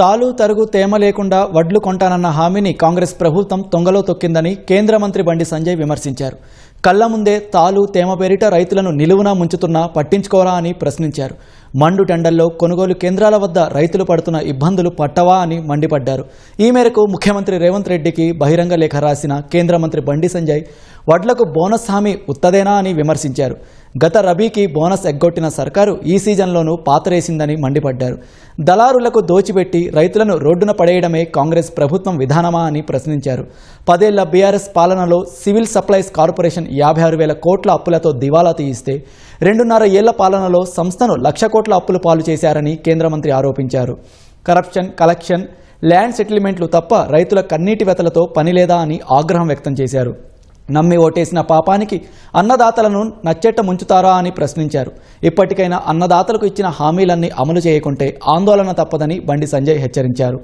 తాలు తరుగు తేమ లేకుండా వడ్లు కొంటానన్న హామీని కాంగ్రెస్ ప్రభుత్వం తొంగలో తొక్కిందని కేంద్ర మంత్రి బండి సంజయ్ విమర్శించారు. కళ్ల ముందే తాలు తేమ పేరిట రైతులను నిలువునా ముంచుతున్నా పట్టించుకోరా అని ప్రశ్నించారు. మండు టెండల్లో కొనుగోలు కేంద్రాల వద్ద రైతులు పడుతున్న ఇబ్బందులు పట్టవా అని మండిపడ్డారు. ఈ మేరకు ముఖ్యమంత్రి రేవంత్ రెడ్డికి బహిరంగ లేఖ రాసిన కేంద్ర మంత్రి బండి సంజయ్ వడ్లకు బోనస్ హామీ ఉత్తదేనా అని విమర్శించారు. గత రబీకి బోనస్ ఎగ్గొట్టిన సర్కారు ఈ సీజన్లోనూ పాతరేసిందని మండిపడ్డారు. దళారులకు దోచిపెట్టి రైతులను రోడ్డున పడేయడమే కాంగ్రెస్ ప్రభుత్వం విధానమా అని ప్రశ్నించారు. 10 ఏళ్ల బీఆర్ఎస్ పాలనలో సివిల్ సప్లైస్ కార్పొరేషన్ 56,000 కోట్ల అప్పులతో దివాలా తీయిస్తే 2.5 ఏళ్ల పాలనలో సంస్థను 1,00,000 కోట్ల అప్పులు పాలు చేశారని కేంద్ర మంత్రి ఆరోపించారు. కరప్షన్, కలెక్షన్, ల్యాండ్ సెటిల్మెంట్లు తప్ప రైతుల కన్నీటి వెతలతో పనిలేదా అని ఆగ్రహం వ్యక్తం చేశారు. నమ్మి ఓటేసిన పాపానికి అన్నదాతలను నచ్చెట్ట ముంచుతారా అని ప్రశ్నించారు. ఇప్పటికైనా అన్నదాతలకు ఇచ్చిన హామీలన్నీ అమలు చేయకుంటే ఆందోళన తప్పదని బండి సంజయ్ హెచ్చరించారు.